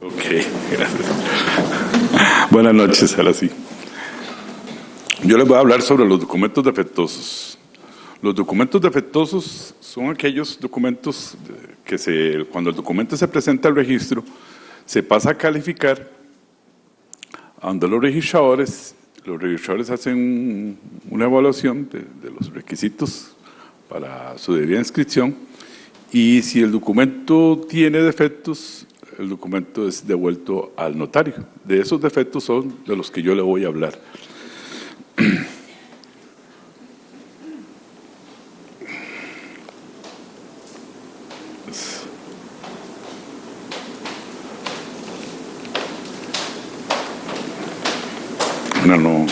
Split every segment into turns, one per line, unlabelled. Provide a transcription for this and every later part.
Ok, gracias. Buenas noches, ahora sí. Yo les voy a hablar sobre los documentos defectuosos. Los documentos defectuosos son aquellos documentos que cuando el documento se presenta al registro, se pasa a calificar ante los registradores. Los registradores hacen una evaluación de los requisitos para su debida inscripción y si el documento tiene defectos, el documento es devuelto al notario. De esos defectos son de los que yo le voy a hablar. No.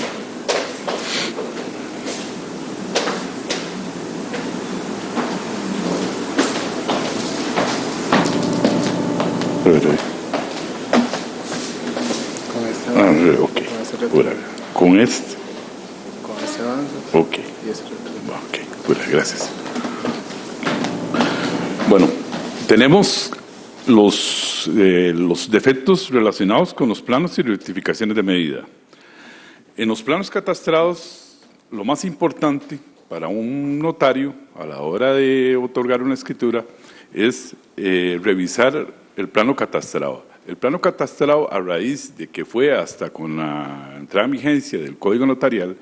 Ok. Con este.
Con este banco.
Ok.
Y ese otro.
Ok, gracias. Bueno, tenemos los defectos relacionados con los planos y rectificaciones de medida. En los planos catastrados, lo más importante para un notario a la hora de otorgar una escritura es revisar el plano catastrado. El plano catastrado, a raíz de que fue hasta con la entrada en vigencia del Código Notarial,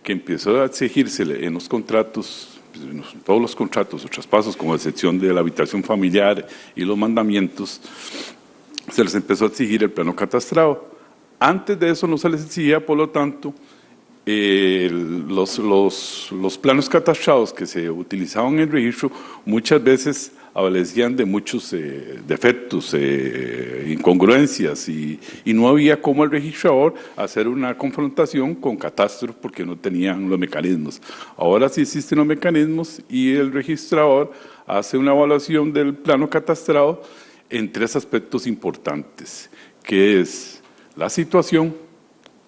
que empezó a exigirse en los contratos, en todos los contratos o traspasos, con excepción de la habitación familiar y los mandamientos, se les empezó a exigir el plano catastrado. Antes de eso no se les exigía, por lo tanto, los planos catastrados que se utilizaban en el registro muchas veces adolecían de muchos defectos, incongruencias y no había como el registrador hacer una confrontación con catastros porque no tenían los mecanismos. Ahora sí existen los mecanismos y el registrador hace una evaluación del plano catastrado en tres aspectos importantes, que es la situación,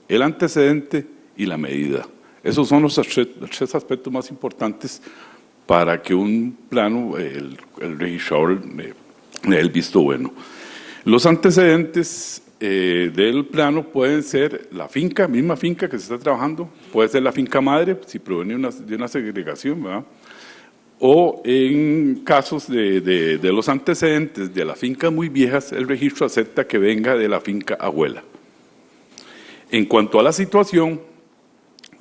el antecedente y la medida. Esos son los tres aspectos más importantes para que un plano, el registrador dé el visto bueno. Los antecedentes del plano pueden ser la finca, misma finca que se está trabajando, puede ser la finca madre, si proviene de una segregación, ¿verdad? O en casos de los antecedentes de las fincas muy viejas, el registro acepta que venga de la finca abuela. En cuanto a la situación,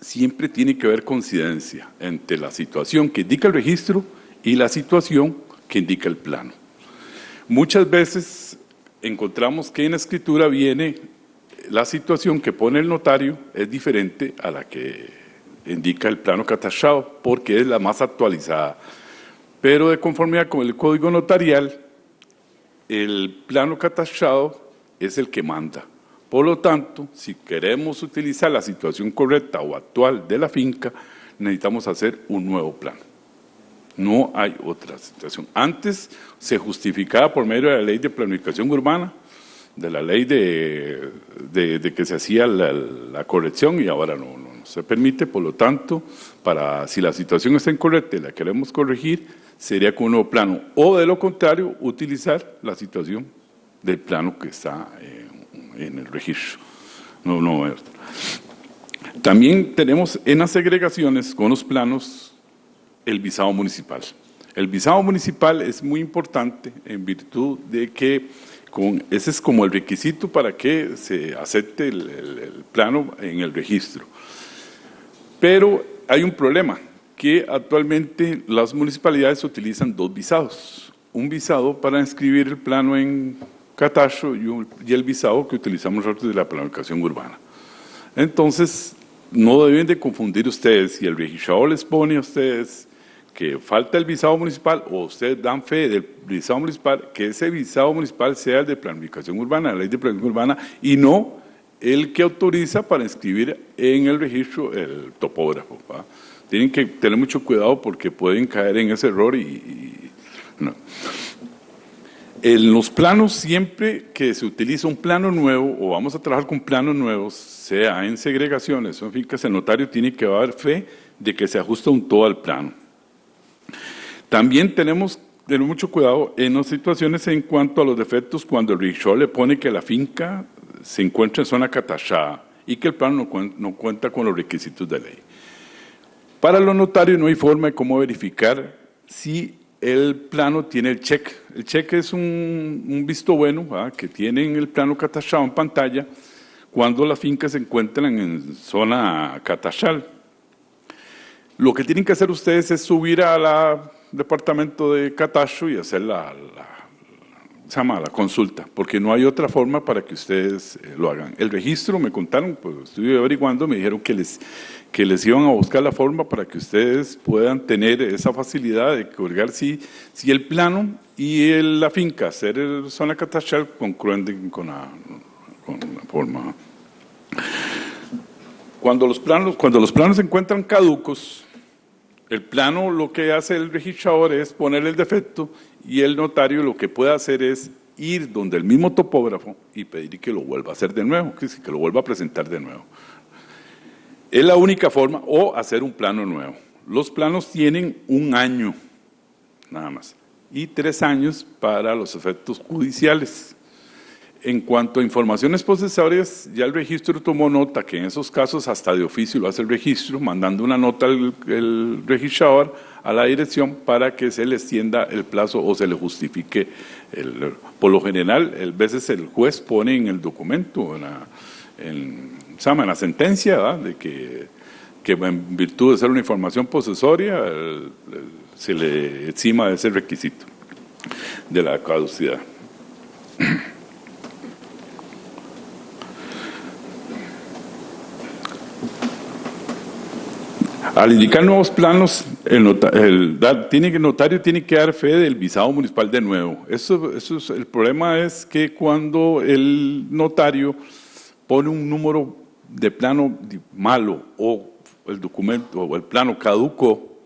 siempre tiene que haber coincidencia entre la situación que indica el registro y la situación que indica el plano. Muchas veces encontramos que en la escritura viene la situación que pone el notario es diferente a la que indica el plano catastrado, porque es la más actualizada. Pero de conformidad con el Código Notarial, el plano catastrado es el que manda. Por lo tanto, si queremos utilizar la situación correcta o actual de la finca, necesitamos hacer un nuevo plano. No hay otra situación. Antes se justificaba por medio de la ley de planificación urbana, de la ley de que se hacía la corrección y ahora no se permite. Por lo tanto, si la situación está incorrecta y la queremos corregir, sería con un nuevo plano. O de lo contrario, utilizar la situación del plano que está en el registro. No. También tenemos en las segregaciones con los planos el visado municipal. El visado municipal es muy importante en virtud de que ese es como el requisito para que se acepte el plano en el registro. Pero hay un problema, que actualmente las municipalidades utilizan dos visados. Un visado para inscribir el plano en catastro y el visado que utilizamos nosotros de la planificación urbana. Entonces, no deben de confundir ustedes, si el registrador les pone a ustedes que falta el visado municipal o ustedes dan fe del visado municipal, que ese visado municipal sea el de planificación urbana, la ley de planificación urbana, y no el que autoriza para inscribir en el registro el topógrafo, ¿va? Tienen que tener mucho cuidado porque pueden caer en ese error no. En los planos, siempre que se utiliza un plano nuevo o vamos a trabajar con planos nuevos, sea en segregaciones o en fincas, el notario tiene que dar fe de que se ajusta un todo al plano. También tenemos tener mucho cuidado en las situaciones en cuanto a los defectos cuando el registrador le pone que la finca se encuentra en zona catachada y que el plano no cuenta con los requisitos de ley. Para los notarios no hay forma de cómo verificar si el plano tiene el check. El check es un visto bueno, ¿verdad?, que tienen el plano catachado en pantalla cuando las fincas se encuentran en zona catachal. Lo que tienen que hacer ustedes es subir al departamento de catastro y hacer la consulta, porque no hay otra forma para que ustedes lo hagan. El registro, me contaron, pues estuve averiguando, me dijeron que les iban a buscar la forma para que ustedes puedan tener esa facilidad de colgar si el plano y la finca, hacer zona catastral, concluyen con la forma. Cuando los planos se encuentran caducos, el plano, lo que hace el registrador es poner el defecto y el notario lo que puede hacer es ir donde el mismo topógrafo y pedir que lo vuelva a hacer de nuevo, que lo vuelva a presentar de nuevo. Es la única forma, o hacer un plano nuevo. Los planos tienen 1 año, nada más, y 3 años para los efectos judiciales. En cuanto a informaciones posesorias, ya el registro tomó nota que en esos casos hasta de oficio lo hace el registro, mandando una nota el registrador a la dirección para que se le extienda el plazo o se le justifique. Por lo general, a veces el juez pone en el documento, en la sentencia, ¿verdad?, de que en virtud de ser una información posesoria se le exima de ese requisito de la caducidad. Al indicar nuevos planos, el notario tiene que dar fe del visado municipal de nuevo. El problema es que cuando el notario pone un número de plano malo o el documento o el plano caduco,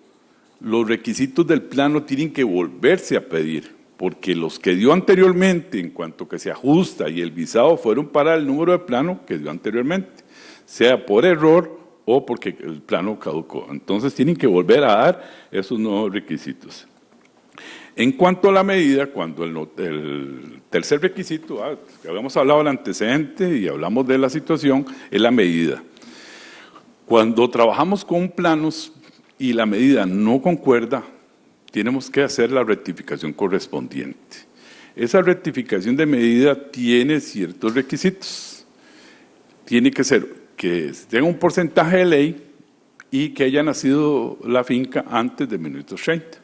los requisitos del plano tienen que volverse a pedir, porque los que dio anteriormente, en cuanto que se ajusta y el visado, fueron para el número de plano que dio anteriormente, sea por error o porque el plano caducó. Entonces tienen que volver a dar esos nuevos requisitos. En cuanto a la medida, cuando el tercer requisito, que habíamos hablado del antecedente y hablamos de la situación, es la medida. Cuando trabajamos con planos y la medida no concuerda, tenemos que hacer la rectificación correspondiente. Esa rectificación de medida tiene ciertos requisitos. Tiene que ser que tenga un porcentaje de ley y que haya nacido la finca antes de 1930.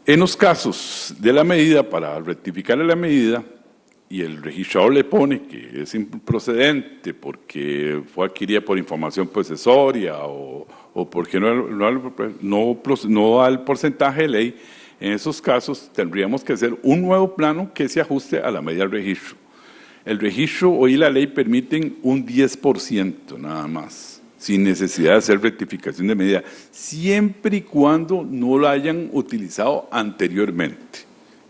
En los casos de la medida, para rectificar la medida, y el registrador le pone que es improcedente porque fue adquirida por información posesoria o porque no da el porcentaje de ley, en esos casos tendríamos que hacer un nuevo plano que se ajuste a la medida del registro. El registro y la ley permiten un 10% nada más, sin necesidad de hacer rectificación de medida, siempre y cuando no lo hayan utilizado anteriormente.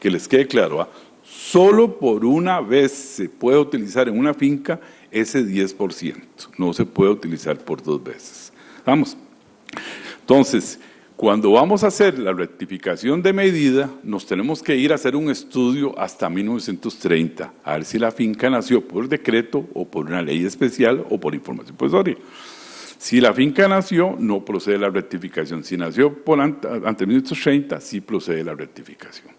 Que les quede claro, ¿eh? Solo por una vez se puede utilizar en una finca ese 10%, no se puede utilizar por 2 veces. Vamos. Entonces, cuando vamos a hacer la rectificación de medida, nos tenemos que ir a hacer un estudio hasta 1930, a ver si la finca nació por decreto o por una ley especial o por información posesoria. Si la finca nació, no procede la rectificación. Si nació antes de 1930, sí procede la rectificación.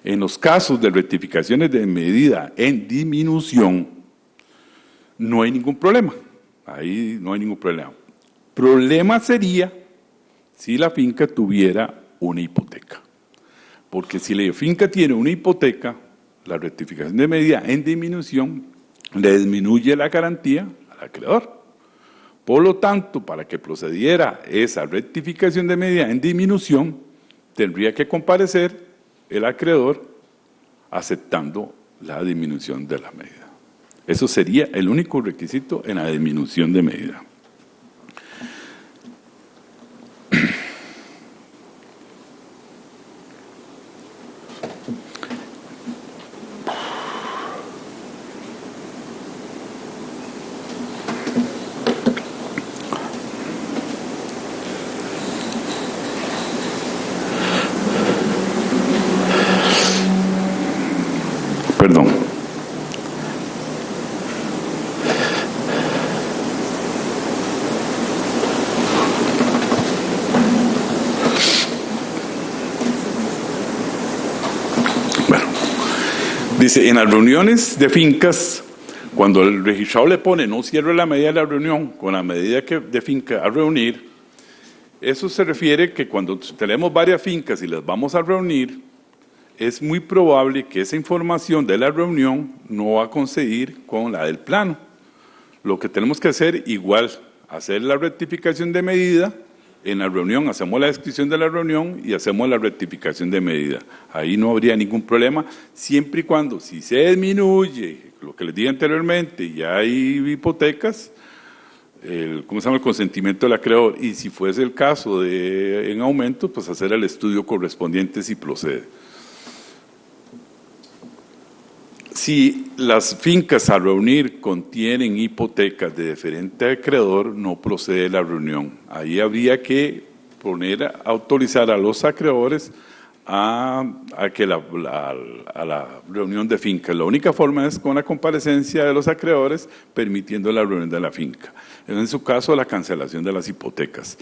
En los casos de rectificaciones de medida en disminución, no hay ningún problema. Ahí no hay ningún problema. Problema sería si la finca tuviera una hipoteca. Porque si la finca tiene una hipoteca, la rectificación de medida en disminución le disminuye la garantía al acreedor. Por lo tanto, para que procediera esa rectificación de medida en disminución, tendría que comparecer el acreedor aceptando la disminución de la medida. Eso sería el único requisito en la disminución de medida. Dice, en las reuniones de fincas, cuando el registrado le pone no cierre la medida de la reunión con la medida de finca a reunir, eso se refiere que cuando tenemos varias fincas y las vamos a reunir, es muy probable que esa información de la reunión no va a coincidir con la del plano. Lo que tenemos que hacer, igual, hacer la rectificación de medida. En la reunión hacemos la descripción de la reunión y hacemos la rectificación de medida. Ahí no habría ningún problema, siempre y cuando, si se disminuye, lo que les dije anteriormente, y hay hipotecas, el consentimiento del acreedor, y si fuese el caso en aumento, pues hacer el estudio correspondiente si procede. Si las fincas a reunir contienen hipotecas de diferente acreedor, no procede la reunión. Ahí habría que autorizar a los acreedores a la reunión de fincas. La única forma es con la comparecencia de los acreedores permitiendo la reunión de la finca. En su caso, la cancelación de las hipotecas.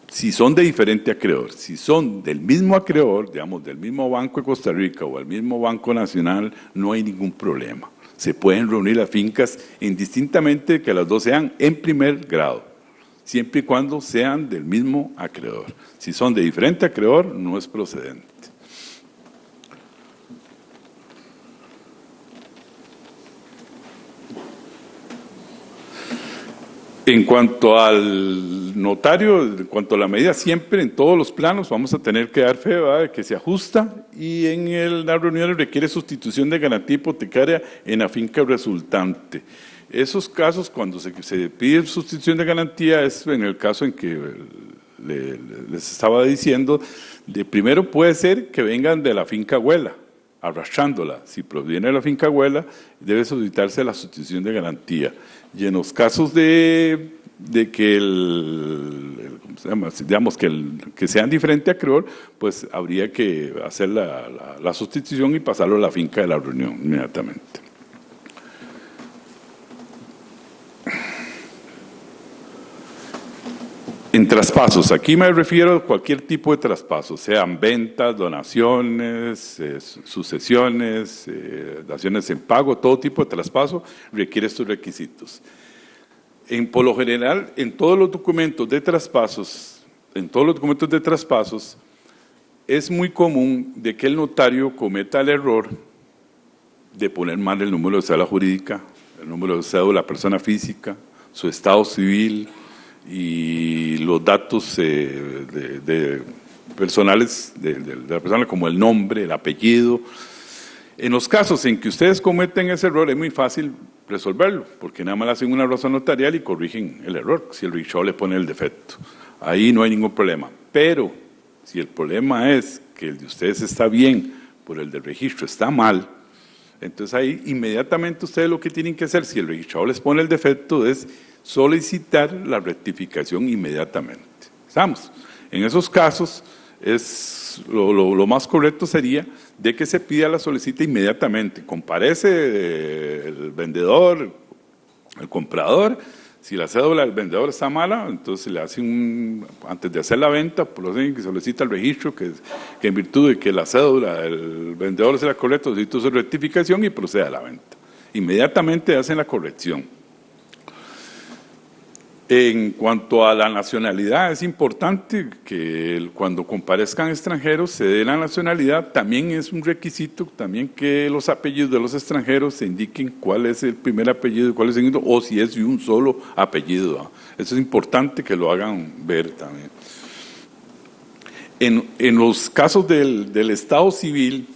Si son de diferente acreedor, si son del mismo acreedor, digamos, del mismo Banco de Costa Rica o el mismo Banco Nacional, no hay ningún problema. Se pueden reunir las fincas indistintamente que las dos sean en primer grado, siempre y cuando sean del mismo acreedor. Si son de diferente acreedor, no es procedente. En cuanto al notario, en cuanto a la medida, siempre en todos los planos vamos a tener que dar fe, ¿verdad?, de que se ajusta, y en las reuniones requiere sustitución de garantía hipotecaria en la finca resultante. Esos casos, cuando se pide sustitución de garantía, es en el caso en que les estaba diciendo, primero puede ser que vengan de la finca abuela, arrastrándola. Si proviene de la finca abuela, debe solicitarse la sustitución de garantía. Y en los casos de que digamos que sean diferente acreedor, pues habría que hacer la sustitución y pasarlo a la finca de la reunión inmediatamente. En traspasos, aquí me refiero a cualquier tipo de traspasos, sean ventas, donaciones, sucesiones, daciones en pago, todo tipo de traspaso requiere estos requisitos. Por lo general, en todos los documentos de traspasos, es muy común de que el notario cometa el error de poner mal el número de cédula jurídica, el número de cédula de la persona física, su estado civil y los datos personales de la persona, como el nombre, el apellido. En los casos en que ustedes cometen ese error, es muy fácil resolverlo, porque nada más hacen una razón notarial y corrigen el error, si el registrado le pone el defecto. Ahí no hay ningún problema. Pero si el problema es que el de ustedes está bien, pero el del registro está mal, entonces ahí inmediatamente ustedes lo que tienen que hacer, si el registrado les pone el defecto, es solicitar la rectificación inmediatamente. ¿Estamos? En esos casos, lo más correcto sería de que se pida la solicita inmediatamente. Comparece el vendedor, el comprador. Si la cédula del vendedor está mala, entonces le hace antes de hacer la venta, procede que solicita el registro, que en virtud de que la cédula del vendedor sea correcta, solicita su rectificación y procede a la venta. Inmediatamente hacen la corrección. En cuanto a la nacionalidad, es importante que cuando comparezcan extranjeros se dé la nacionalidad. También es un requisito también que los apellidos de los extranjeros se indiquen cuál es el primer apellido y cuál es el segundo, o si es de un solo apellido, ¿no? Eso es importante que lo hagan ver también. En los casos del estado civil,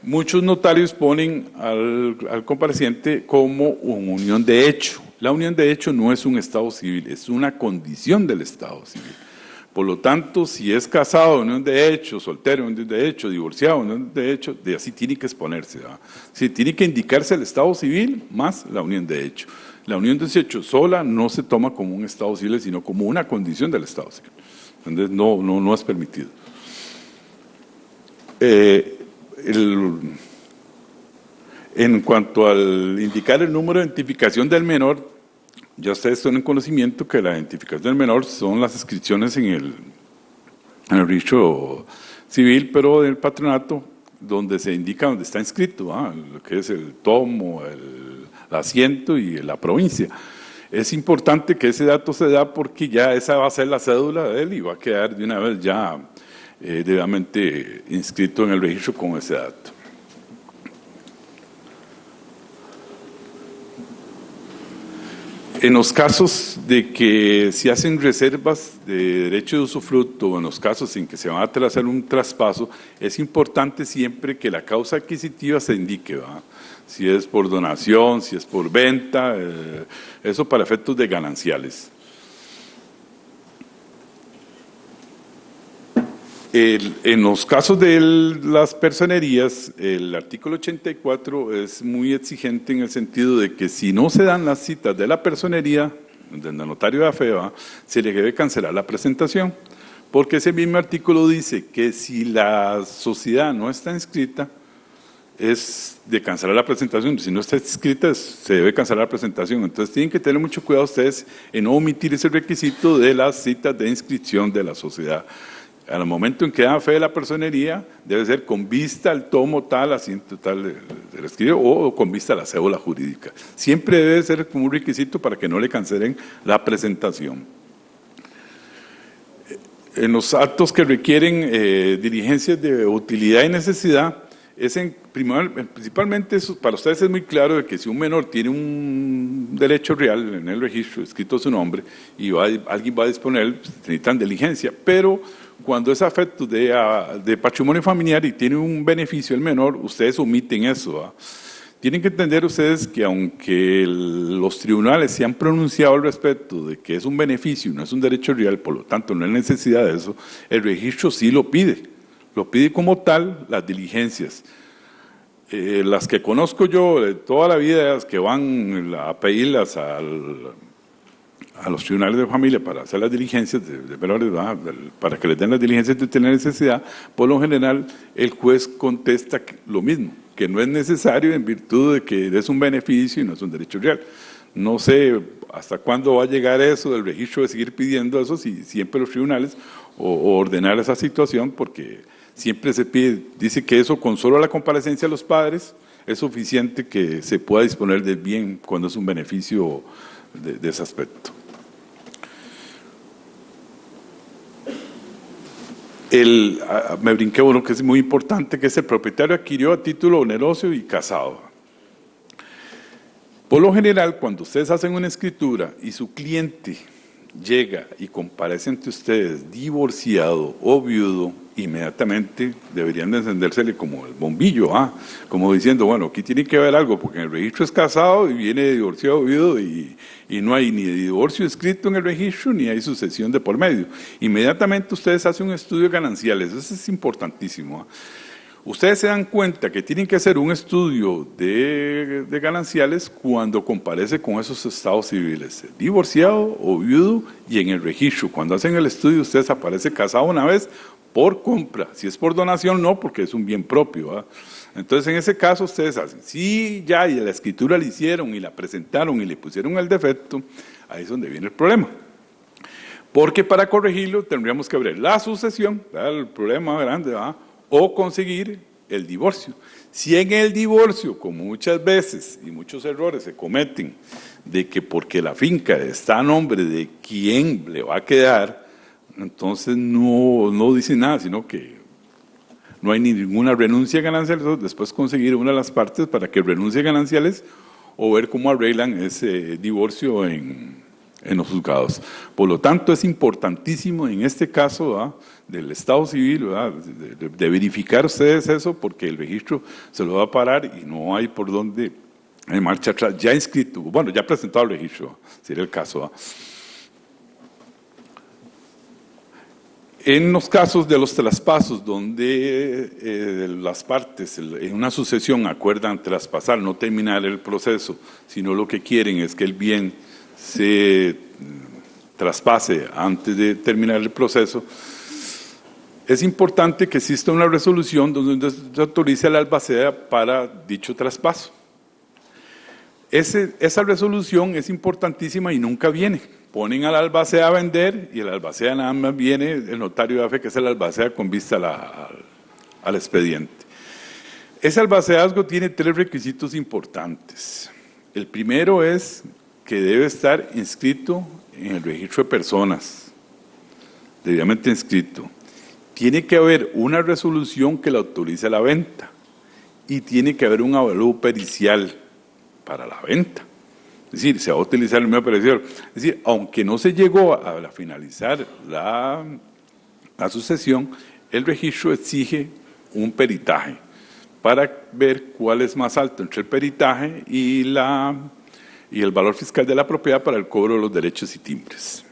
muchos notarios ponen al compareciente como una unión de hecho. La unión de hecho no es un estado civil, es una condición del estado civil. Por lo tanto, si es casado, unión de hecho, soltero, unión de hecho, divorciado, unión de hecho, así tiene que exponerse, ¿verdad? Sí, tiene que indicarse el estado civil más la unión de hecho. La unión de hecho sola no se toma como un estado civil, sino como una condición del estado civil. Entonces, no es permitido. En cuanto al indicar el número de identificación del menor, ya ustedes tienen conocimiento que la identificación del menor son las inscripciones en el registro civil, pero del patronato donde se indica donde está inscrito, lo que es el tomo, el asiento y la provincia. Es importante que ese dato se da porque ya esa va a ser la cédula de él y va a quedar de una vez ya debidamente inscrito en el registro con ese dato. En los casos de que se hacen reservas de derecho de usufructo, o en los casos en que se va a hacer un traspaso, es importante siempre que la causa adquisitiva se indique, ¿va? Si es por donación, si es por venta, eso para efectos de gananciales. En los casos de las personerías, el artículo 84 es muy exigente en el sentido de que si no se dan las citas de la personería, del notario de fe, se le debe cancelar la presentación, porque ese mismo artículo dice que si la sociedad no está inscrita, es de cancelar la presentación. Si no está inscrita, se debe cancelar la presentación. Entonces tienen que tener mucho cuidado ustedes en no omitir ese requisito de las citas de inscripción de la sociedad. Al momento en que da fe de la personería, debe ser con vista al tomo tal, asiento tal del escrito, o con vista a la cédula jurídica. Siempre debe ser como un requisito para que no le cancelen la presentación. En los actos que requieren diligencias de utilidad y necesidad, principalmente eso, para ustedes es muy claro de que si un menor tiene un derecho real en el registro, escrito a su nombre, y alguien va a disponer, necesitan diligencia, pero cuando es afecto de patrimonio familiar y tiene un beneficio el menor, ustedes omiten eso, ¿va? Tienen que entender ustedes que aunque los tribunales se han pronunciado al respecto de que es un beneficio y no es un derecho real, por lo tanto no hay necesidad de eso, el registro sí lo pide como tal las diligencias. Las que conozco yo de toda la vida, las que van a pedirlas a los tribunales de familia para hacer las diligencias de menores, para que les den las diligencias de tener necesidad, por lo general el juez contesta lo mismo, que no es necesario en virtud de que es un beneficio y no es un derecho real. No sé hasta cuándo va a llegar eso del registro de seguir pidiendo eso, si siempre los tribunales o ordenar esa situación, porque siempre se pide, dice que eso con solo la comparecencia de los padres es suficiente que se pueda disponer del bien cuando es un beneficio de ese aspecto. Me brinqué uno que es muy importante, que es el propietario adquirió a título oneroso y casado. Por lo general, cuando ustedes hacen una escritura y su cliente llega y comparece ante ustedes divorciado o viudo, inmediatamente deberían de encendérsele como el bombillo, como diciendo, bueno, aquí tiene que haber algo, porque en el registro es casado y viene divorciado o viudo y no hay ni divorcio escrito en el registro ni hay sucesión de por medio. Inmediatamente ustedes hacen un estudio de gananciales, eso es importantísimo. Ustedes se dan cuenta que tienen que hacer un estudio de gananciales cuando comparece con esos estados civiles, divorciado o viudo, y en el registro. Cuando hacen el estudio, ustedes aparece casado una vez por compra. Si es por donación, no, porque es un bien propio, ¿verdad? Entonces, en ese caso, ustedes hacen, si ya y la escritura la hicieron y la presentaron y le pusieron el defecto, ahí es donde viene el problema. Porque para corregirlo tendríamos que abrir la sucesión, ¿verdad? El problema grande, ¿verdad? O conseguir el divorcio. Si en el divorcio, como muchas veces y muchos errores se cometen, de que porque la finca está a nombre de quien le va a quedar, entonces no dice nada, sino que no hay ninguna renuncia a gananciales, después conseguir una de las partes para que renuncie a gananciales o ver cómo arreglan ese divorcio en los juzgados. Por lo tanto, es importantísimo en este caso, ¿verdad?, del Estado Civil, ¿verdad?, de verificar ustedes eso, porque el registro se lo va a parar y no hay por dónde hay marcha atrás. Ya inscrito, bueno, ya presentado el registro, sería el caso, ¿verdad? En los casos de los traspasos donde las partes en una sucesión acuerdan traspasar, no terminar el proceso, sino lo que quieren es que el bien se traspase antes de terminar el proceso, es importante que exista una resolución donde se autorice a la albacea para dicho traspaso. Esa resolución es importantísima y nunca viene. Ponen a la albacea a vender y el albacea nada más viene el notario de fe, que es el albacea con vista al expediente. Ese albaceazgo tiene 3 requisitos importantes. El primero es que debe estar inscrito en el registro de personas, debidamente inscrito. Tiene que haber una resolución que le autorice la venta y tiene que haber un avalúo pericial para la venta. Es decir, se va a utilizar el medio pericial. Es decir, aunque no se llegó a finalizar la sucesión, el registro exige un peritaje para ver cuál es más alto entre el peritaje y el valor fiscal de la propiedad para el cobro de los derechos y timbres.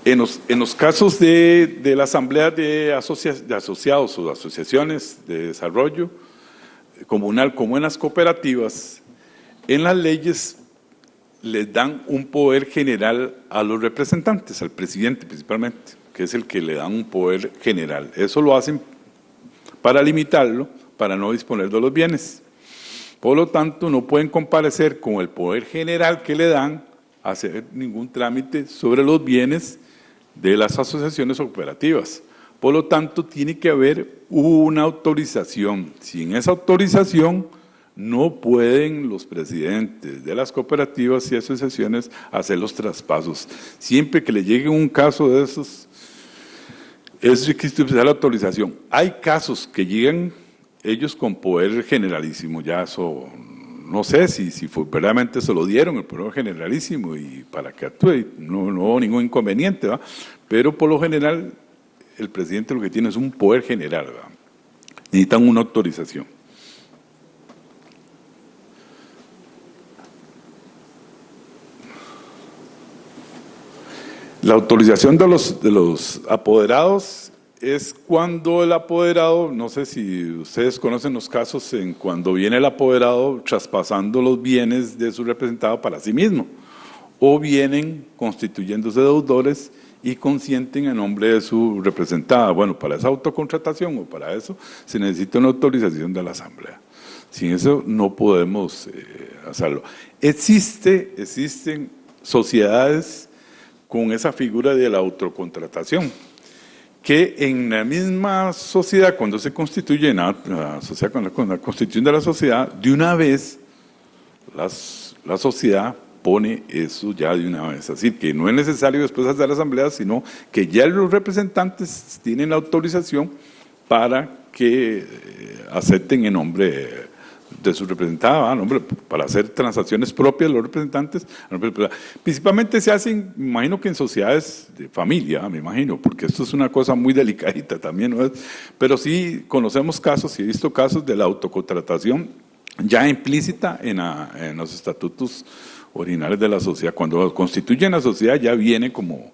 En los casos de la asamblea de asociados o de asociaciones de desarrollo comunal, como en las cooperativas, en las leyes les dan un poder general a los representantes, al presidente principalmente, que es el que le dan un poder general. Eso lo hacen para limitarlo, para no disponer de los bienes. Por lo tanto, no pueden comparecer con el poder general que le dan a hacer ningún trámite sobre los bienes de las asociaciones o cooperativas. Por lo tanto, tiene que haber una autorización. Sin esa autorización, no pueden los presidentes de las cooperativas y asociaciones hacer los traspasos. Siempre que le llegue un caso de esos, es requisito la autorización. Hay casos que llegan ellos con poder generalísimo, ya eso, no sé si verdaderamente se lo dieron el poder generalísimo y para que actúe, no hubo ningún inconveniente, ¿va? Pero por lo general el presidente lo que tiene es un poder general, ¿va? Necesitan una autorización. La autorización de los apoderados es cuando el apoderado, no sé si ustedes conocen los casos en cuando viene el apoderado traspasando los bienes de su representado para sí mismo, o vienen constituyéndose deudores y consienten en nombre de su representada. Bueno, para esa autocontratación o para eso se necesita una autorización de la asamblea. Sin eso no podemos hacerlo. Existen sociedades con esa figura de la autocontratación, que en la misma sociedad, cuando se constituye con la constitución de la sociedad, de una vez la sociedad pone eso ya de una vez. Así que no es necesario después hacer la asamblea, sino que ya los representantes tienen la autorización para que acepten en nombre de su representada, para hacer transacciones propias los representantes. Principalmente se hacen, me imagino que en sociedades de familia, me imagino, porque esto es una cosa muy delicadita también, ¿no es? Pero sí conocemos casos, y he visto casos de la autocontratación ya implícita en los estatutos originales de la sociedad. Cuando constituyen la sociedad ya viene como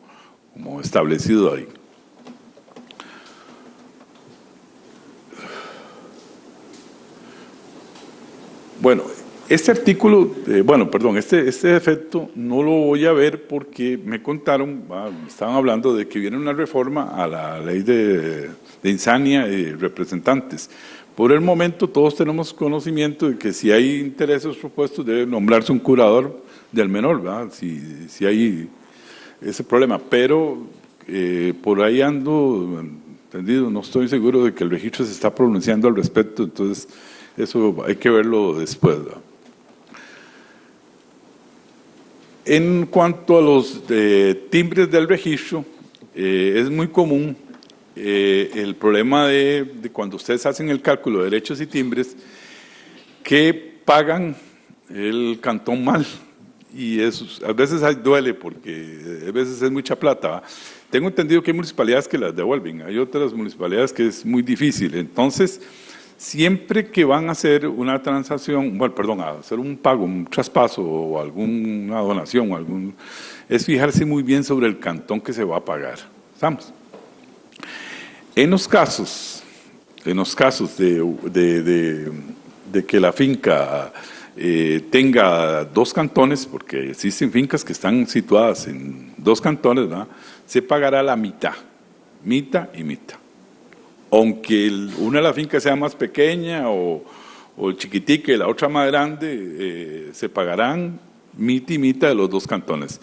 establecido ahí. Bueno, este artículo, este defecto no lo voy a ver porque me contaron, estaban hablando de que viene una reforma a la ley de insania y representantes. Por el momento todos tenemos conocimiento de que si hay intereses propuestos debe nombrarse un curador del menor, ¿verdad? Si hay ese problema, pero por ahí ando, entendido, no estoy seguro de que el registro se está pronunciando al respecto, entonces eso hay que verlo después, ¿verdad? En cuanto a los timbres del registro, es muy común el problema de cuando ustedes hacen el cálculo de derechos y timbres, que pagan el cantón mal, y eso a veces duele porque a veces es mucha plata, ¿va? Tengo entendido que hay municipalidades que las devuelven, hay otras municipalidades que es muy difícil, entonces siempre que van a hacer una transacción, a hacer un pago, un traspaso o alguna donación, es fijarse muy bien sobre el cantón que se va a pagar. ¿Estamos? En los casos de que la finca tenga 2 cantones, porque existen fincas que están situadas en 2 cantones, ¿verdad? Se pagará la mitad y mitad. Aunque una de las fincas sea más pequeña o chiquitica y la otra más grande, se pagarán mitad y mitad de los 2 cantones.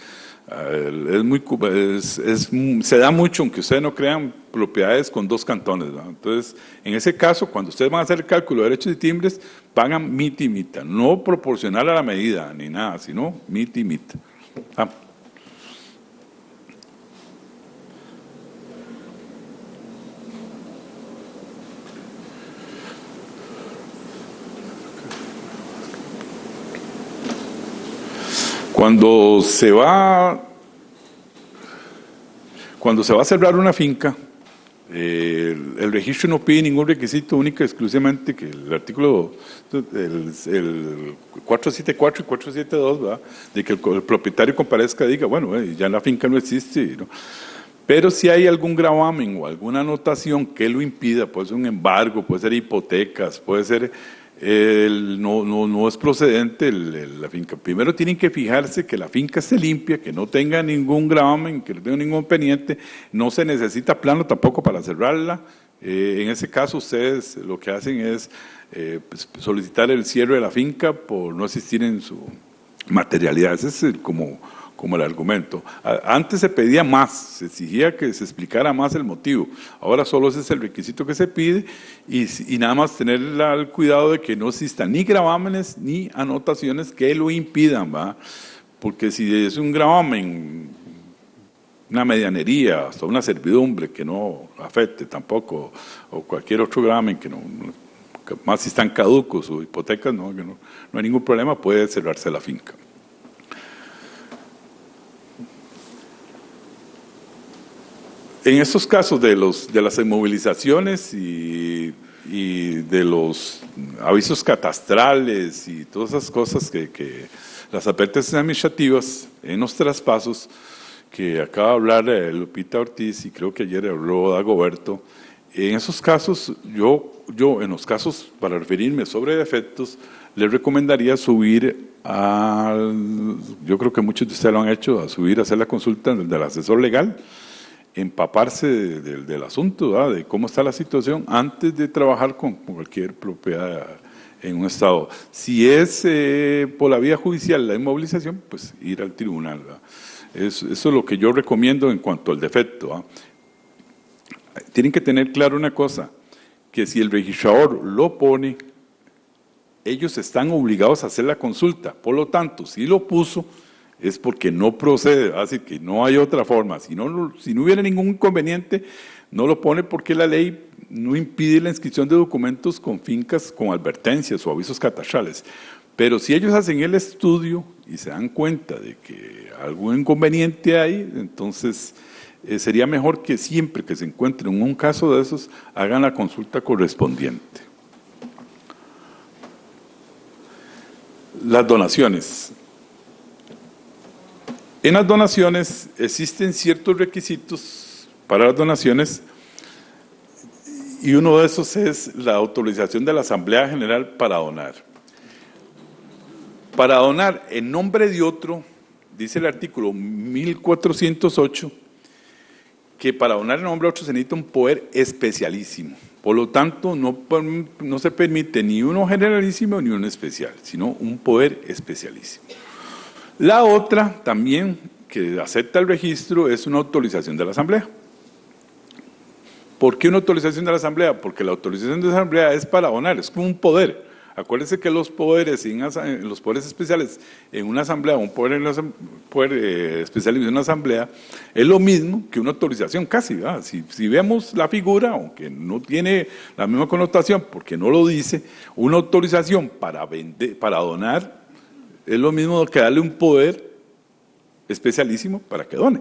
Se da mucho, aunque ustedes no crean, propiedades con 2 cantones, ¿verdad? Entonces, en ese caso, cuando ustedes van a hacer el cálculo de derechos y timbres, pagan mitad y mitad, no proporcional a la medida ni nada, sino mitad y mitad. Cuando se va a cerrar una finca, el registro no pide ningún requisito, única y exclusivamente que el artículo el 474 y 472, ¿verdad? De que el propietario comparezca y diga, bueno, ya la finca no existe, ¿no? Pero si hay algún gravamen o alguna anotación que lo impida, puede ser un embargo, puede ser hipotecas, puede ser no es procedente la finca. Primero tienen que fijarse que la finca esté limpia, que no tenga ningún gravamen, que no tenga ningún pendiente, no se necesita plano tampoco para cerrarla. En ese caso ustedes lo que hacen es solicitar el cierre de la finca por no existir en su materialidad. Ese es como el argumento. Antes se pedía más, se exigía que se explicara más el motivo. Ahora solo ese es el requisito que se pide y nada más tener el cuidado de que no existan ni gravámenes ni anotaciones que lo impidan, ¿va? Porque si es un gravamen, una medianería, hasta una servidumbre que no afecte tampoco, o cualquier otro gravamen que más si están caducos o hipotecas, no hay ningún problema, puede cerrarse la finca. En estos casos de las inmovilizaciones y de los avisos catastrales y todas esas cosas que las advertencias administrativas en los traspasos, que acaba de hablar Lupita Ortiz y creo que ayer habló Dagoberto, en esos casos yo en los casos, para referirme sobre defectos, les recomendaría subir yo creo que muchos de ustedes lo han hecho, a hacer la consulta del asesor legal, empaparse del asunto, ¿verdad? De cómo está la situación antes de trabajar con cualquier propiedad en un estado. Si es por la vía judicial la inmovilización, pues ir al tribunal, ¿verdad? Eso es lo que yo recomiendo en cuanto al defecto, ¿verdad? Tienen que tener claro una cosa, que si el registrador lo pone, ellos están obligados a hacer la consulta. Por lo tanto, si lo puso, es porque no procede, así que no hay otra forma. Si no hubiera ningún inconveniente, no lo pone porque la ley no impide la inscripción de documentos con fincas con advertencias o avisos catastrales. Pero si ellos hacen el estudio y se dan cuenta de que algún inconveniente hay, entonces sería mejor que siempre que se encuentren en un caso de esos, hagan la consulta correspondiente. Las donaciones. En las donaciones existen ciertos requisitos para las donaciones y uno de esos es la autorización de la Asamblea General para donar. Para donar en nombre de otro, dice el artículo 1408, que para donar en nombre de otro se necesita un poder especialísimo. Por lo tanto, no se permite ni uno generalísimo ni uno especial, sino un poder especialísimo. La otra también que acepta el registro es una autorización de la Asamblea. ¿Por qué una autorización de la Asamblea? Porque la autorización de la Asamblea es para donar, es como un poder. Acuérdense que los poderes especiales en una Asamblea, un poder especial en una Asamblea, es lo mismo que una autorización casi, ¿verdad? Si vemos la figura, aunque no tiene la misma connotación porque no lo dice, una autorización para donar es lo mismo que darle un poder especialísimo para que done.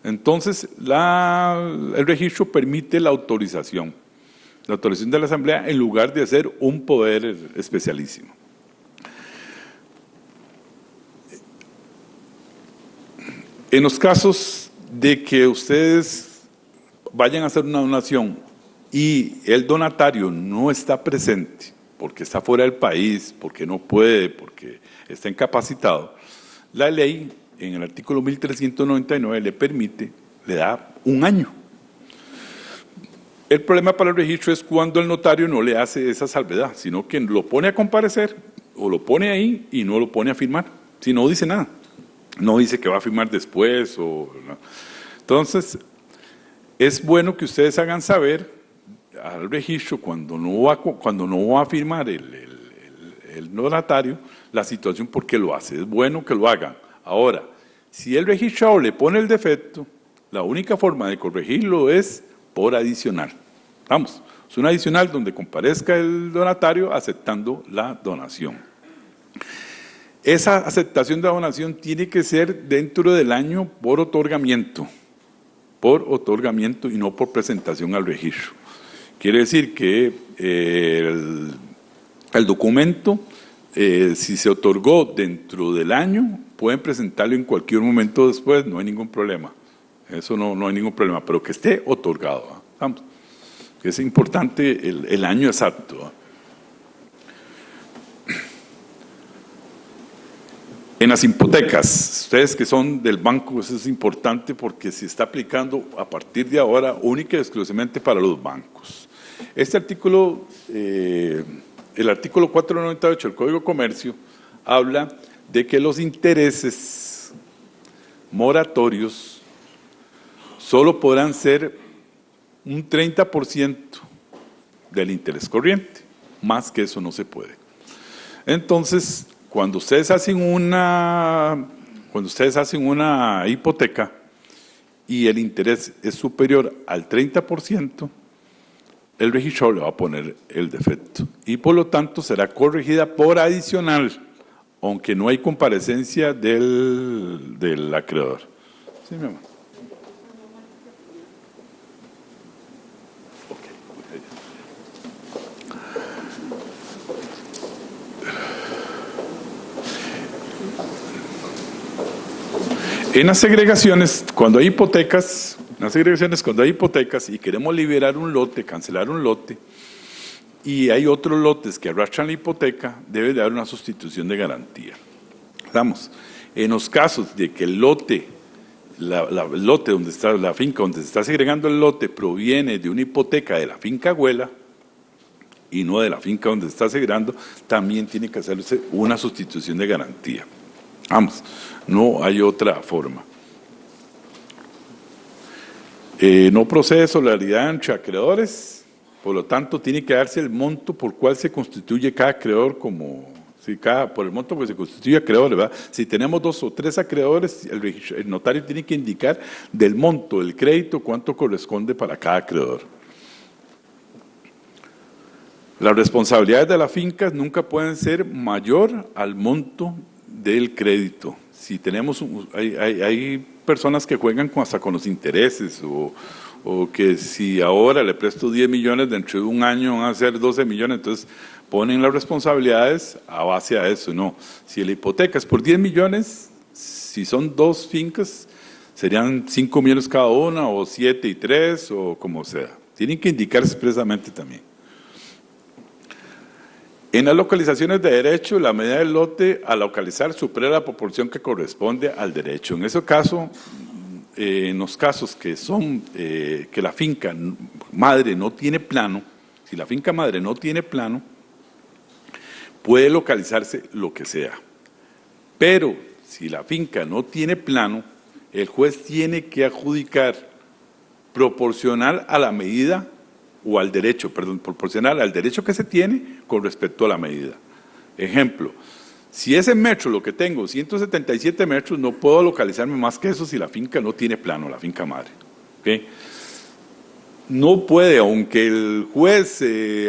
Entonces, el registro permite la autorización de la Asamblea en lugar de hacer un poder especialísimo. En los casos de que ustedes vayan a hacer una donación y el donatario no está presente, porque está fuera del país, porque no puede, porque está incapacitado, la ley en el artículo 1399 le da un año. El problema para el registro es cuando el notario no le hace esa salvedad, sino que lo pone a comparecer o lo pone ahí y no lo pone a firmar, si no dice nada. No dice que va a firmar después. No. Entonces, es bueno que ustedes hagan saber al registro cuando no va a firmar el donatario la situación por qué lo hace. Es bueno que lo hagan. Ahora, si el registrador le pone el defecto, la única forma de corregirlo es por adicional. Vamos, es un adicional donde comparezca el donatario aceptando la donación. Esa aceptación de la donación tiene que ser dentro del año por otorgamiento y no por presentación al registro. Quiere decir que el documento, si se otorgó dentro del año, pueden presentarlo en cualquier momento después, no hay ningún problema. Eso no hay ningún problema, pero que esté otorgado. ¿Eh? Vamos, que es importante el año exacto. ¿Eh? En las hipotecas, ustedes que son del banco, eso es importante porque se está aplicando a partir de ahora única y exclusivamente para los bancos. Este artículo, el artículo 498 del Código de Comercio, habla de que los intereses moratorios solo podrán ser un 30% del interés corriente, más que eso no se puede. Entonces, cuando ustedes hacen una hipoteca y el interés es superior al 30%, el registrador le va a poner el defecto y por lo tanto será corregida por adicional, aunque no hay comparecencia del acreedor. Sí, mi amor. En las segregaciones, cuando hay hipotecas, y queremos liberar un lote, cancelar un lote, y hay otros lotes que arrastran la hipoteca, debe de haber una sustitución de garantía. Vamos, en los casos de que el lote, el lote donde está la finca, donde se está segregando el lote, proviene de una hipoteca de la finca abuela y no de la finca donde se está segregando, también tiene que hacerse una sustitución de garantía. Vamos, no hay otra forma. No procede solidaridad entre acreedores, por lo tanto tiene que darse el monto por cual se constituye cada acreedor por el monto que se constituye acreedor, ¿verdad? Si tenemos 2 o 3 acreedores, el notario tiene que indicar del monto del crédito cuánto corresponde para cada acreedor. Las responsabilidades de las fincas nunca pueden ser mayor al monto del crédito. Si tenemos, hay personas que juegan hasta con los intereses o que si ahora le presto 10 millones, dentro de un año van a ser 12 millones, entonces ponen las responsabilidades a base a eso. No, si la hipoteca es por 10 millones, si son 2 fincas, serían 5 millones cada una, o 7 y 3, o como sea. Tienen que indicar expresamente también. En las localizaciones de derecho, la medida del lote a localizar supera la proporción que corresponde al derecho. En ese caso, en los casos que son que la finca madre no tiene plano, si la finca madre no tiene plano, puede localizarse lo que sea. Pero si la finca no tiene plano, el juez tiene que adjudicar proporcional a la medida o al derecho, proporcional al derecho que se tiene con respecto a la medida. Ejemplo, si ese metro lo que tengo, 177 metros, no puedo localizarme más que eso si la finca no tiene plano, la finca madre. ¿Okay? No puede, aunque el juez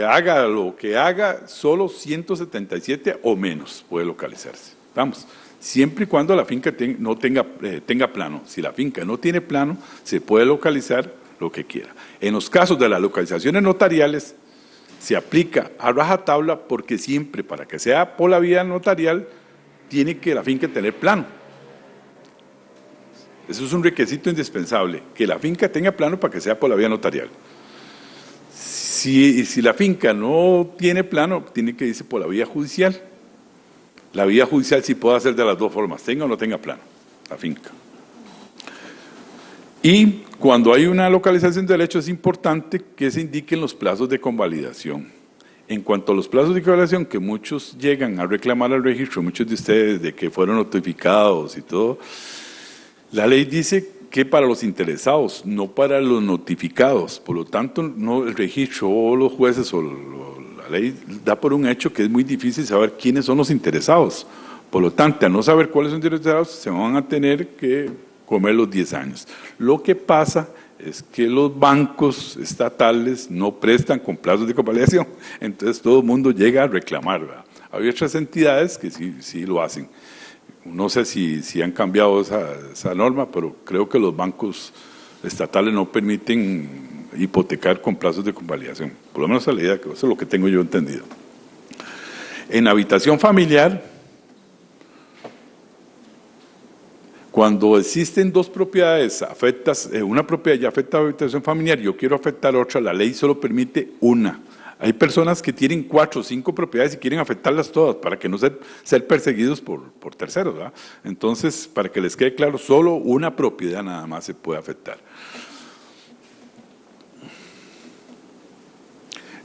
haga lo que haga, solo 177 o menos puede localizarse. Vamos, siempre y cuando la finca no tenga plano. Si la finca no tiene plano, se puede localizar lo que quiera. En los casos de las localizaciones notariales, se aplica a rajatabla porque siempre, para que sea por la vía notarial, tiene que la finca tener plano. Eso es un requisito indispensable, que la finca tenga plano para que sea por la vía notarial. Si la finca no tiene plano, tiene que irse por la vía judicial. La vía judicial sí puede hacer de las dos formas, tenga o no tenga plano, la finca. Y cuando hay una localización de derecho es importante que se indiquen los plazos de convalidación. En cuanto a los plazos de equivalación que muchos llegan a reclamar al registro, muchos de ustedes de que fueron notificados y todo, la ley dice que para los interesados, no para los notificados. Por lo tanto, no el registro o los jueces o la ley da por un hecho que es muy difícil saber quiénes son los interesados. Por lo tanto, a no saber cuáles son los interesados, se van a tener que comer los 10 años. Lo que pasa es que los bancos estatales no prestan con plazos de convalidación, entonces todo el mundo llega a reclamar, ¿verdad? Hay otras entidades que sí lo hacen. No sé si han cambiado esa norma, pero creo que los bancos estatales no permiten hipotecar con plazos de convalidación, por lo menos a la idea, que eso es lo que tengo yo entendido. En habitación familiar, cuando existen dos propiedades afectas, una propiedad ya afecta a la habitación familiar, yo quiero afectar otra, la ley solo permite una. Hay personas que tienen 4 o 5 propiedades y quieren afectarlas todas para que no ser perseguidos por terceros, ¿verdad? Entonces, para que les quede claro, solo una propiedad nada más se puede afectar.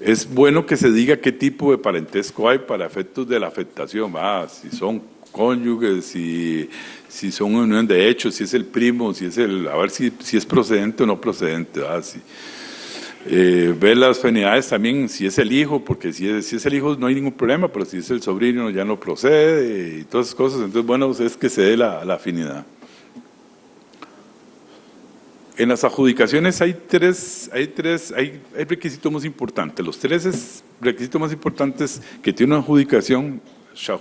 Es bueno que se diga qué tipo de parentesco hay para efectos de la afectación, ¿verdad? Si son cónyuges, si son unión de hecho, si es el primo, si es a ver si es procedente o no procedente, ¿verdad? Ver las afinidades también, si es el hijo, porque si es el hijo no hay ningún problema, pero si es el sobrino ya no procede y todas esas cosas. Entonces, bueno, es que se dé la afinidad. En las adjudicaciones hay requisitos más importantes. Los 3 requisitos más importantes que tiene una adjudicación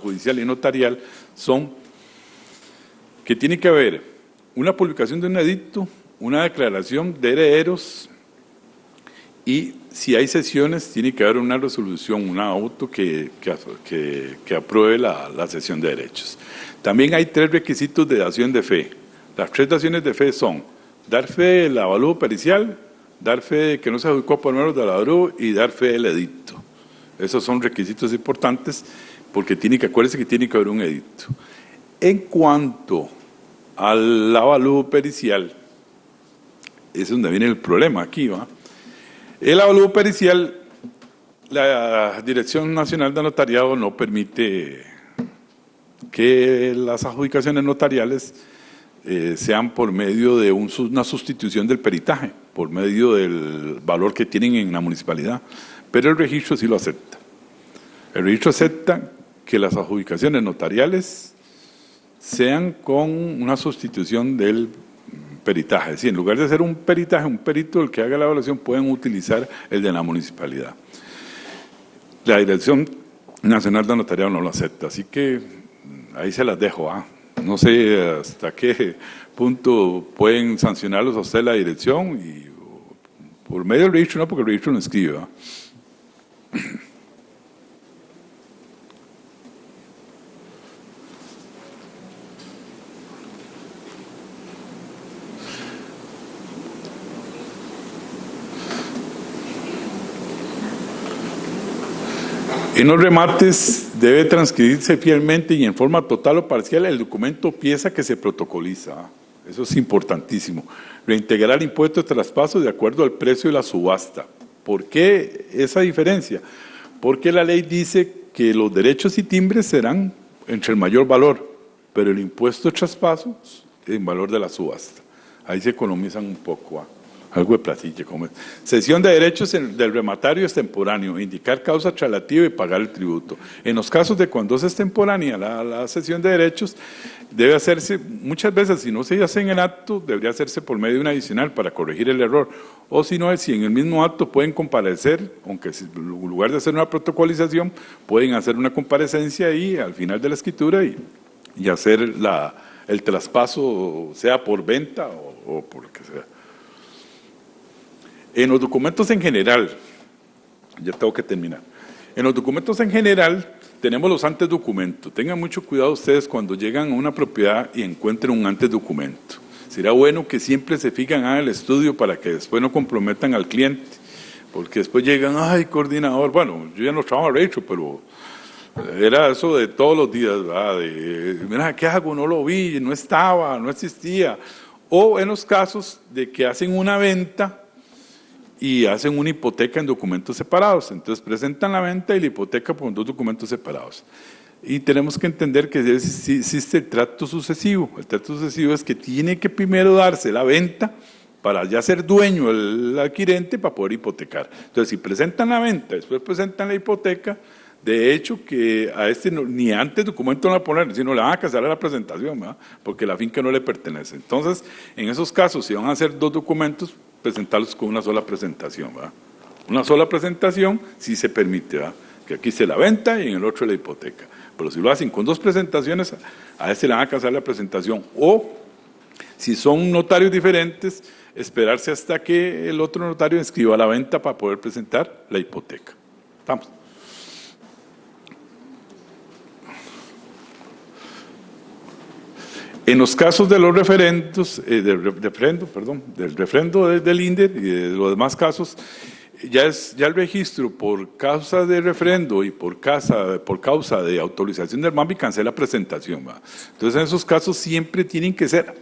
judicial y notarial son que tiene que haber una publicación de un edicto, una declaración de herederos y si hay cesiones tiene que haber una resolución, un auto que apruebe la cesión de derechos. También hay 3 requisitos de dación de fe. Las 3 daciones de fe son dar fe del avalúo pericial, dar fe de que no se adjudicó por menos del avalúo y dar fe del edicto. Esos son requisitos importantes porque acuérdense que tiene que haber un edicto. En cuanto al avalúo pericial, es donde viene el problema aquí, ¿va? El avalúo pericial, la Dirección Nacional de Notariado no permite que las adjudicaciones notariales sean por medio de una sustitución del peritaje, por medio del valor que tienen en la municipalidad, pero el registro sí lo acepta. El registro acepta que las adjudicaciones notariales sean con una sustitución del peritaje. Es decir, en lugar de hacer un peritaje, un perito el que haga la evaluación, pueden utilizar el de la municipalidad. La Dirección Nacional de Notariado no lo acepta, así que ahí se las dejo. No sé hasta qué punto pueden sancionarlos a usted la dirección y por medio del registro, no, porque el registro no escribe. En los remates debe transcribirse fielmente y en forma total o parcial el documento o pieza que se protocoliza. Eso es importantísimo. Reintegrar el impuesto de traspaso de acuerdo al precio de la subasta. ¿Por qué esa diferencia? Porque la ley dice que los derechos y timbres serán entre el mayor valor, pero el impuesto de traspaso en valor de la subasta. Ahí se economizan un poco. Algo de platilla. Cesión de derechos del rematario extemporáneo, indicar causa traslativa y pagar el tributo. En los casos de cuando es extemporánea la cesión de derechos, debe hacerse, muchas veces si no se hace en el acto, debería hacerse por medio de una adicional para corregir el error. O si no, si en el mismo acto pueden comparecer, aunque en lugar de hacer una protocolización, pueden hacer una comparecencia ahí al final de la escritura y hacer el traspaso, sea por venta o por lo que sea. En los documentos en general, ya tengo que terminar, en los documentos en general tenemos los antedocumentos. Tengan mucho cuidado ustedes cuando llegan a una propiedad y encuentren un antedocumento. Será bueno que siempre se fijen en el estudio para que después no comprometan al cliente, porque después llegan, ay, coordinador, bueno, yo ya no trabajo registro, pero era eso de todos los días, ¿verdad? Mira, ¿qué hago? No lo vi, no estaba, no existía. O en los casos de que hacen una venta y hacen una hipoteca en documentos separados. Entonces presentan la venta y la hipoteca con 2 documentos separados. Y tenemos que entender que existe el trato sucesivo. El trato sucesivo es que tiene que primero darse la venta para ya ser dueño el adquirente para poder hipotecar. Entonces, si presentan la venta, después presentan la hipoteca, de hecho que a ni antes documento no van a poner, sino le van a cancelar la presentación, ¿verdad? Porque la finca no le pertenece. Entonces, en esos casos, si van a hacer 2 documentos, presentarlos con una sola presentación, ¿verdad? Una sola presentación sí se permite, ¿verdad? Que aquí esté la venta y en el otro la hipoteca. Pero si lo hacen con 2 presentaciones, a ese le van a cancelar la presentación. O, si son notarios diferentes, esperarse hasta que el otro notario inscriba la venta para poder presentar la hipoteca. ¿Estamos? En los casos de los referendos, del refrendo del INDER y de los demás casos, ya el registro por causa de refrendo y por causa de autorización del MAMBI cancela presentación, ¿va? Entonces, en esos casos siempre tienen que ser,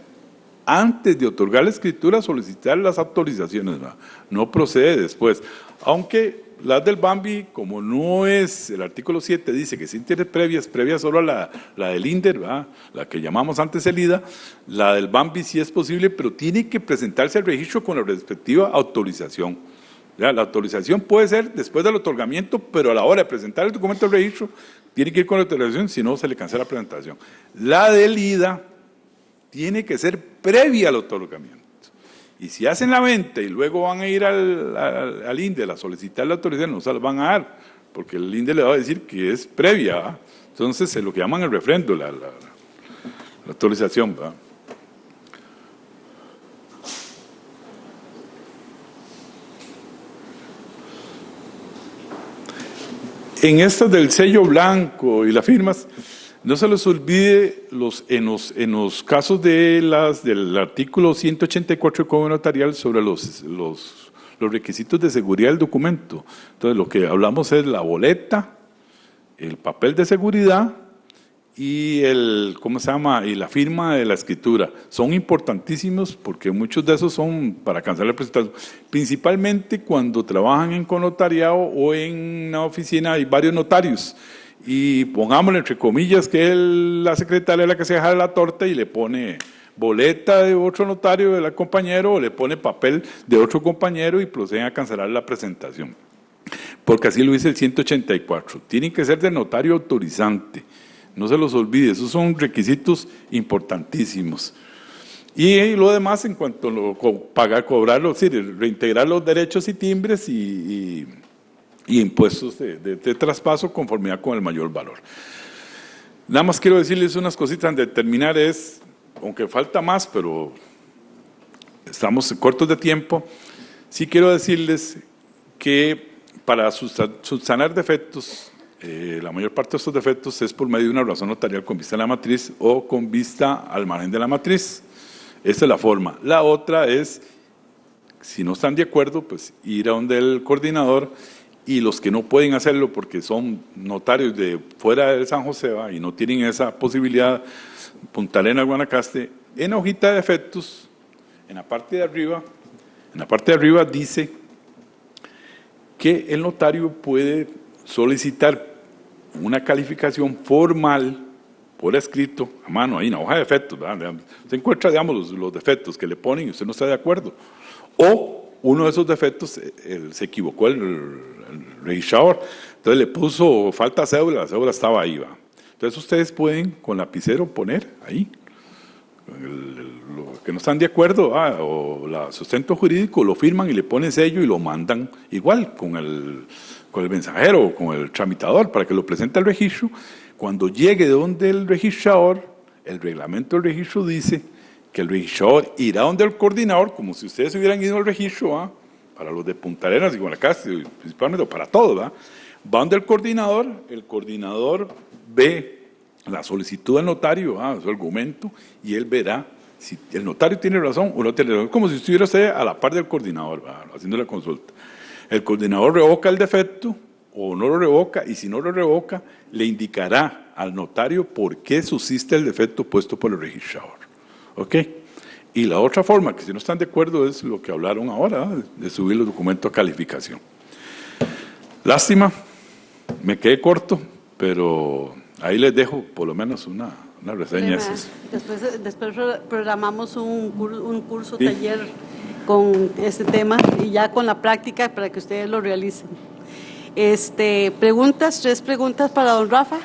antes de otorgar la escritura, solicitar las autorizaciones, ¿va? No procede después. Aunque las del BAMBI, como no es, el artículo 7 dice que sí tiene previas solo a la del INDER, ¿va? La que llamamos antes el IDA, la del BAMBI sí es posible, pero tiene que presentarse al registro con la respectiva autorización. Ya, la autorización puede ser después del otorgamiento, pero a la hora de presentar el documento al registro, tiene que ir con la autorización, si no se le cancela la presentación. La del IDA tiene que ser previa al otorgamiento. Y si hacen la venta y luego van a ir al INDER a solicitar la autorización, no se la van a dar, porque el INDER le va a decir que es previa, ¿verdad? Entonces, es lo que llaman el refrendo, la autorización, ¿verdad? En estas del sello blanco y las firmas, no se les olvide en los casos del artículo 184 del Código Notarial sobre los requisitos de seguridad del documento. Entonces, lo que hablamos es la boleta, el papel de seguridad y y la firma de la escritura. Son importantísimos porque muchos de esos son para cancelar la presentación. Principalmente cuando trabajan en conotariado o en una oficina hay varios notarios. Y pongámosle entre comillas que la secretaria es la que se deja la torta y le pone boleta de otro notario del compañero o le pone papel de otro compañero y proceden a cancelar la presentación. Porque así lo dice el 184. Tienen que ser de notario autorizante. No se los olvide, esos son requisitos importantísimos. Y lo demás en cuanto a reintegrar los derechos y timbres y impuestos de traspaso conformidad con el mayor valor. Nada más quiero decirles unas cositas antes de terminar, aunque falta más, pero estamos cortos de tiempo, sí quiero decirles que para subsanar defectos, la mayor parte de estos defectos es por medio de una razón notarial con vista a la matriz o con vista al margen de la matriz. Esa es la forma. La otra es, si no están de acuerdo, pues ir a donde el coordinador, y los que no pueden hacerlo porque son notarios de fuera de San José y no tienen esa posibilidad, Punta Arenas, Guanacaste, en hojita de defectos, en la parte de arriba dice que el notario puede solicitar una calificación formal por escrito, a mano, ahí en la hoja de defectos, ¿verdad? Se encuentra, digamos, los defectos que le ponen y usted no está de acuerdo. O uno de esos defectos se equivocó el registrador, entonces le puso falta cédula, la cédula estaba ahí, ¿va? Entonces ustedes pueden con lapicero poner ahí lo que no están de acuerdo, o el sustento jurídico, lo firman y le ponen sello y lo mandan igual con el mensajero o con el tramitador para que lo presente al registro. Cuando llegue de donde el registrador, el reglamento del registro dice que el registrador irá donde el coordinador, como si ustedes hubieran ido al registro, para los de Punta Arenas y Guanacaste, principalmente, para todos, va donde el coordinador ve la solicitud del notario, su argumento, y él verá si el notario tiene razón o no tiene razón, como si estuviera usted a la par del coordinador, haciendo la consulta. El coordinador revoca el defecto o no lo revoca, y si no lo revoca, le indicará al notario por qué subsiste el defecto puesto por el registrador. ¿Ok? Y la otra forma, que si no están de acuerdo, es lo que hablaron ahora, de subir los documentos a calificación. Lástima, me quedé corto, pero ahí les dejo por lo menos una reseña.
Después programamos un curso,
Sí.
taller con este tema y ya con la práctica para que ustedes lo realicen. Tres preguntas para don Rafa.